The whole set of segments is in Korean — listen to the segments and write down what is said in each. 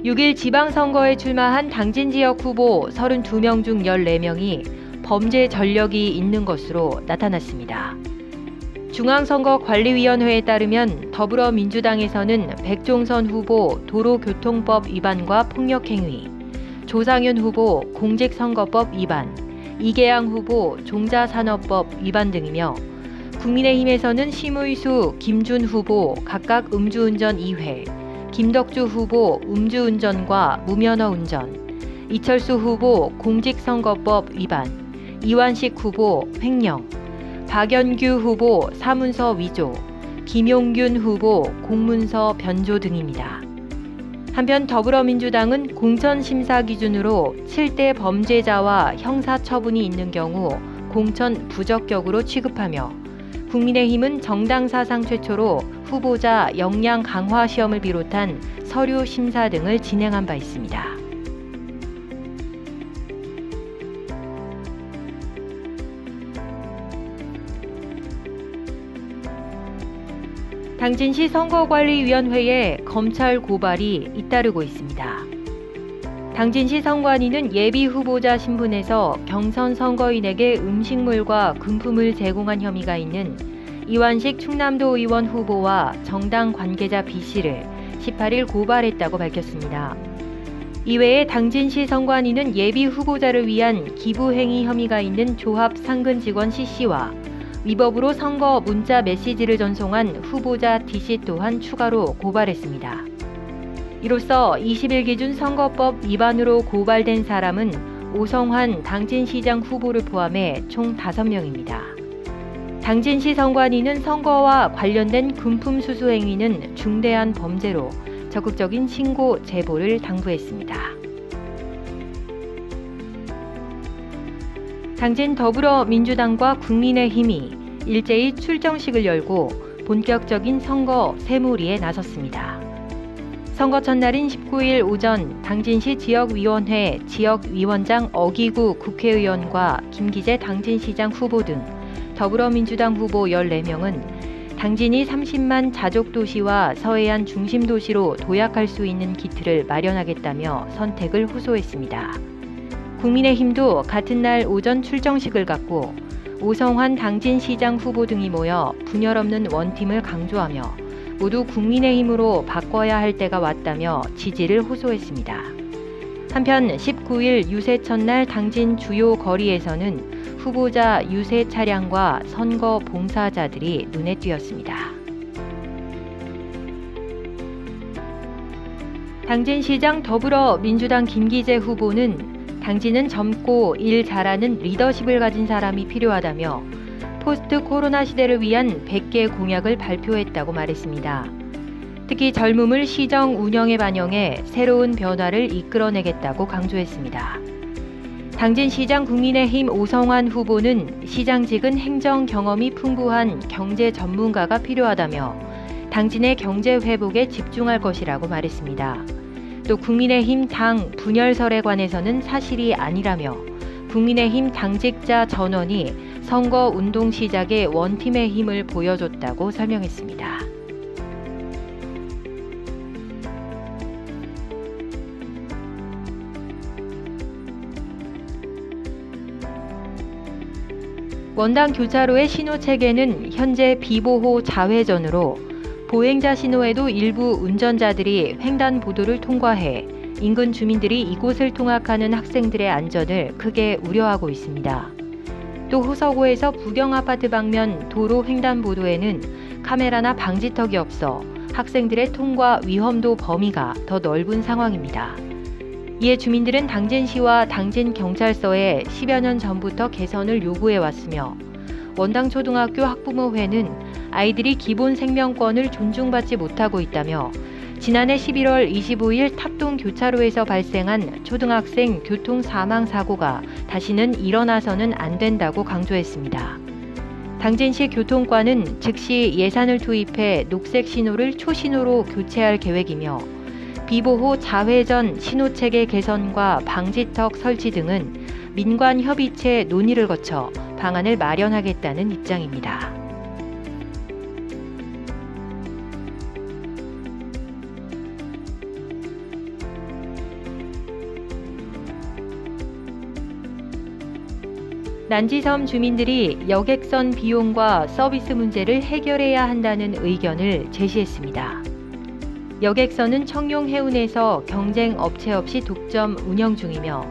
6일 지방선거에 출마한 당진 지역 후보 32명 중 14명이 범죄 전력이 있는 것으로 나타났습니다. 중앙선거관리위원회에 따르면 더불어민주당에서는 백종선 후보 도로교통법 위반과 폭력행위, 조상윤 후보 공직선거법 위반, 이계양 후보 종자산업법 위반 등이며 국민의힘에서는 심의수, 김준 후보 각각 음주운전 2회, 김덕주 후보 음주운전과 무면허 운전, 이철수 후보 공직선거법 위반, 이완식 후보 횡령, 박연규 후보 사문서 위조, 김용균 후보 공문서 변조 등입니다. 한편 더불어민주당은 공천심사 기준으로 7대 범죄자와 형사처분이 있는 경우 공천 부적격으로 취급하며 국민의힘은 정당 사상 최초로 후보자 역량 강화 시험을 비롯한 서류 심사 등을 진행한 바 있습니다. 당진시 선거관리위원회에 검찰 고발이 잇따르고 있습니다. 당진시 선관위는 예비 후보자 신분에서 경선 선거인에게 음식물과 금품을 제공한 혐의가 있는 이완식 충남도 의원 후보와 정당 관계자 B씨를 18일 고발했다고 밝혔습니다. 이외에 당진시 선관위는 예비 후보자를 위한 기부행위 혐의가 있는 조합 상근 직원 C씨와 위법으로 선거 문자 메시지를 전송한 후보자 D씨 또한 추가로 고발했습니다. 이로써 20일 기준 선거법 위반으로 고발된 사람은 오성환 당진시장 후보를 포함해 총 5명입니다. 당진시 선관위는 선거와 관련된 금품 수수 행위는 중대한 범죄로 적극적인 신고 제보를 당부했습니다. 당진 더불어민주당과 국민의힘이 일제히 출정식을 열고 본격적인 선거 새몰이에 나섰습니다. 선거 첫날인 19일 오전 당진시 지역위원회 지역위원장 어기구 국회의원과 김기재 당진시장 후보 등 더불어민주당 후보 14명은 당진이 30만 자족도시와 서해안 중심도시로 도약할 수 있는 기틀을 마련하겠다며 선택을 호소했습니다. 국민의힘도 같은 날 오전 출정식을 갖고 오성환 당진시장 후보 등이 모여 분열 없는 원팀을 강조하며 모두 국민의힘으로 바꿔야 할 때가 왔다며 지지를 호소했습니다. 한편 19일 유세 첫날 당진 주요 거리에서는 후보자 유세 차량과 선거 봉사자들이 눈에 띄었습니다. 당진시장 더불어민주당 김기재 후보는 당진은 젊고 일 잘하는 리더십을 가진 사람이 필요하다며 포스트 코로나 시대를 위한 100개 공약을 발표했다고 말했습니다. 특히 젊음을 시정 운영에 반영해 새로운 변화를 이끌어내겠다고 강조했습니다. 당진시장 국민의힘 오성환 후보는 시장직은 행정 경험이 풍부한 경제 전문가가 필요하다며 당진의 경제 회복에 집중할 것이라고 말했습니다. 또 국민의힘 당 분열설에 관해서는 사실이 아니라며 국민의힘 당직자 전원이 선거 운동 시작에 원팀의 힘을 보여줬다고 설명했습니다. 원당 교차로의 신호체계는 현재 비보호 자회전으로 보행자 신호에도 일부 운전자들이 횡단보도를 통과해 인근 주민들이 이곳을 통학하는 학생들의 안전을 크게 우려하고 있습니다. 또 호서구에서 부경아파트 방면 도로 횡단보도에는 카메라나 방지턱이 없어 학생들의 통과 위험도 범위가 더 넓은 상황입니다. 이에 주민들은 당진시와 당진경찰서에 10여 년 전부터 개선을 요구해왔으며 원당초등학교 학부모회는 아이들이 기본 생명권을 존중받지 못하고 있다며 지난해 11월 25일 탑동 교차로에서 발생한 초등학생 교통 사망 사고가 다시는 일어나서는 안 된다고 강조했습니다. 당진시 교통과는 즉시 예산을 투입해 녹색 신호를 초신호로 교체할 계획이며 비보호 자회전 신호체계 개선과 방지턱 설치 등은 민관 협의체 논의를 거쳐 방안을 마련하겠다는 입장입니다. 난지섬 주민들이 여객선 비용과 서비스 문제를 해결해야 한다는 의견을 제시했습니다. 여객선은 청룡해운에서 경쟁 업체 없이 독점 운영 중이며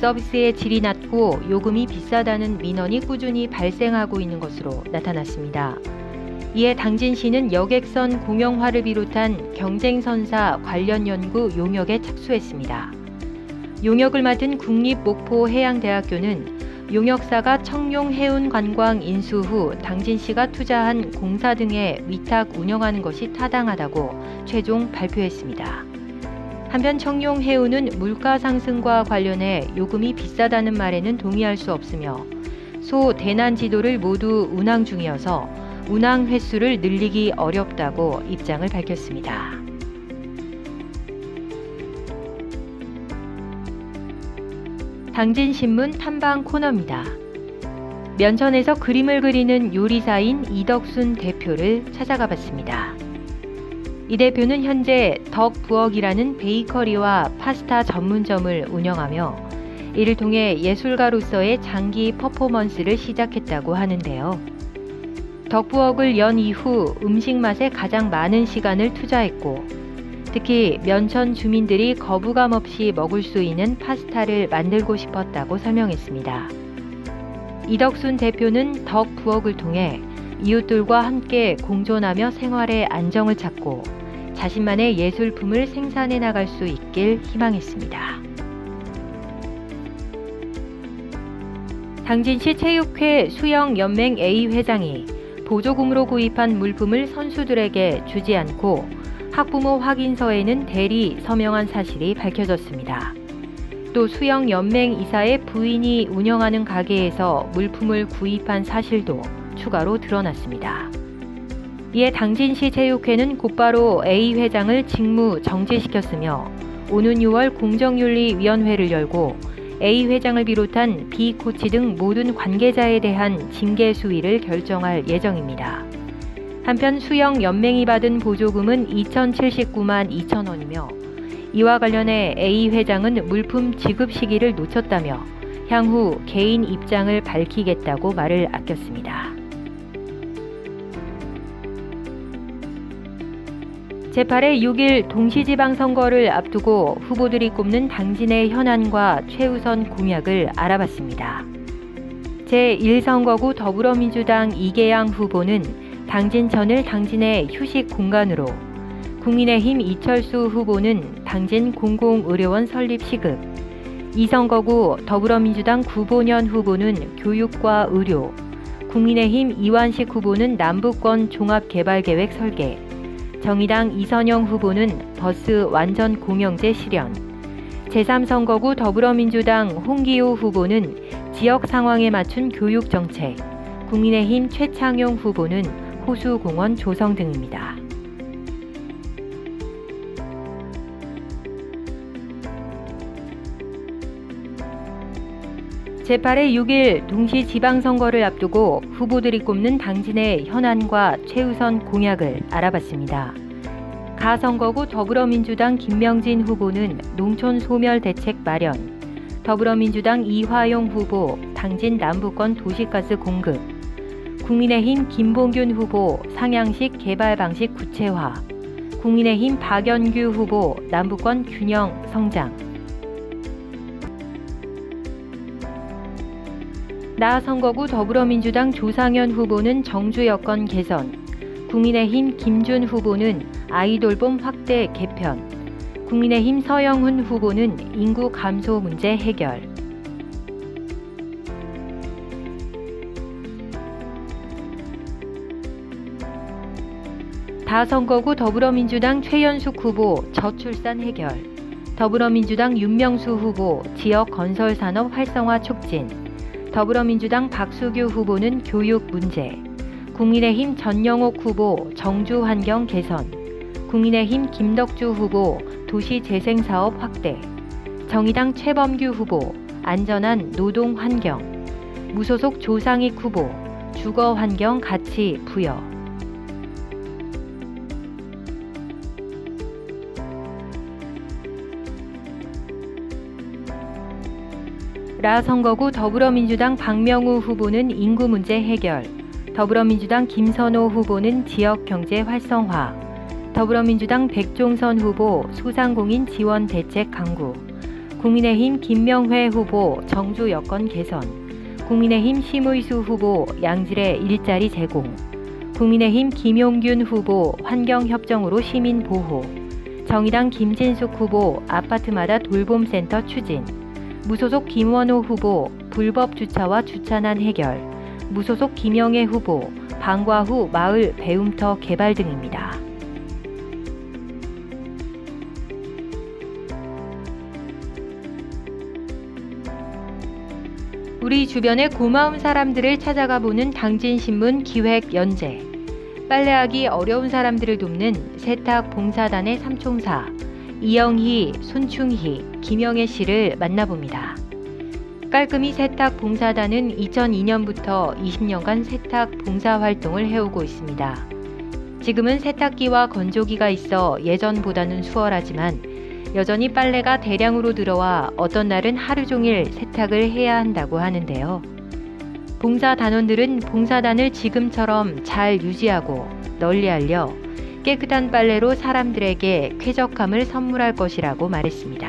서비스의 질이 낮고 요금이 비싸다는 민원이 꾸준히 발생하고 있는 것으로 나타났습니다. 이에 당진시는 여객선 공영화를 비롯한 경쟁선사 관련 연구 용역에 착수했습니다. 용역을 맡은 국립목포해양대학교는 용역사가 청룡해운 관광 인수 후 당진시가 투자한 공사 등에 위탁 운영하는 것이 타당하다고 최종 발표했습니다. 한편 청룡해운은 물가 상승과 관련해 요금이 비싸다는 말에는 동의할 수 없으며 소 대난 지도를 모두 운항 중이어서 운항 횟수를 늘리기 어렵다고 입장을 밝혔습니다. 당진신문 탐방 코너입니다. 면천에서 그림을 그리는 요리사인 이덕순 대표를 찾아가 봤습니다. 이 대표는 현재 덕부엌이라는 베이커리와 파스타 전문점을 운영하며 이를 통해 예술가로서의 장기 퍼포먼스를 시작했다고 하는데요. 덕부엌을 연 이후 음식 맛에 가장 많은 시간을 투자했고 특히 면천 주민들이 거부감 없이 먹을 수 있는 파스타를 만들고 싶었다고 설명했습니다. 이덕순 대표는 덕부엌을 통해 이웃들과 함께 공존하며 생활의 안정을 찾고 자신만의 예술품을 생산해 나갈 수 있길 희망했습니다. 당진시 체육회 수영연맹 A 회장이 보조금으로 구입한 물품을 선수들에게 주지 않고 학부모 확인서에는 대리 서명한 사실이 밝혀졌습니다. 또 수영연맹 이사의 부인이 운영하는 가게에서 물품을 구입한 사실도 추가로 드러났습니다. 이에 당진시 체육회는 곧바로 A 회장을 직무 정지시켰으며 오는 6월 공정윤리위원회를 열고 A 회장을 비롯한 B 코치 등 모든 관계자에 대한 징계 수위를 결정할 예정입니다. 한편 수영연맹이 받은 보조금은 2,079만 2천 원이며 이와 관련해 A 회장은 물품 지급 시기를 놓쳤다며 향후 개인 입장을 밝히겠다고 말을 아꼈습니다. 제8회 6일 동시지방선거를 앞두고 후보들이 꼽는 당진의 현안과 최우선 공약을 알아봤습니다. 제1선거구 더불어민주당 이계양 후보는 당진천을 당진의 휴식 공간으로, 국민의힘 이철수 후보는 당진 공공의료원 설립 시급, 2선거구 더불어민주당 구본현 후보는 교육과 의료, 국민의힘 이완식 후보는 남북권 종합개발계획 설계, 정의당 이선영 후보는 버스 완전 공영제 실현, 제3선거구 더불어민주당 홍기호 후보는 지역 상황에 맞춘 교육정책, 국민의힘 최창용 후보는 호수공원 조성 등입니다. 제8회 6일 동시지방선거를 앞두고 후보들이 꼽는 당진의 현안과 최우선 공약을 알아봤습니다. 가선거구 더불어민주당 김명진 후보는 농촌 소멸 대책 마련, 더불어민주당 이화용 후보 당진 남부권 도시가스 공급, 국민의힘 김봉균 후보 상향식 개발 방식 구체화, 국민의힘 박연규 후보 남부권 균형 성장. 나선거구 더불어민주당 조상현 후보는 정주 여건 개선, 국민의힘 김준 후보는 아이돌봄 확대 개편, 국민의힘 서영훈 후보는 인구 감소 문제 해결. 다선거구 더불어민주당 최연숙 후보 저출산 해결, 더불어민주당 윤명수 후보 지역 건설산업 활성화 촉진, 더불어민주당 박수규 후보는 교육 문제, 국민의힘 전영옥 후보 정주 환경 개선, 국민의힘 김덕주 후보 도시재생사업 확대, 정의당 최범규 후보 안전한 노동 환경, 무소속 조상익 후보 주거 환경 가치 부여. 나 선거구 더불어민주당 박명우 후보는 인구 문제 해결, 더불어민주당 김선호 후보는 지역 경제 활성화, 더불어민주당 백종선 후보 소상공인 지원 대책 강구, 국민의힘 김명회 후보 정주 여건 개선, 국민의힘 심의수 후보 양질의 일자리 제공, 국민의힘 김용균 후보 환경협정으로 시민 보호, 정의당 김진숙 후보 아파트마다 돌봄센터 추진, 무소속 김원호 후보 불법 주차와 주차난 해결, 무소속 김영애 후보 방과 후 마을 배움터 개발 등입니다. 우리 주변의 고마운 사람들을 찾아가 보는 당진신문 기획 연재. 빨래하기 어려운 사람들을 돕는 세탁 봉사단의 삼총사 이영희, 손충희, 김영애 씨를 만나봅니다. 깔끔히 세탁 봉사단은 2002년부터 20년간 세탁 봉사 활동을 해오고 있습니다. 지금은 세탁기와 건조기가 있어 예전보다는 수월하지만 여전히 빨래가 대량으로 들어와 어떤 날은 하루 종일 세탁을 해야 한다고 하는데요. 봉사단원들은 봉사단을 지금처럼 잘 유지하고 널리 알려 깨끗한 빨래로 사람들에게 쾌적함을 선물할 것이라고 말했습니다.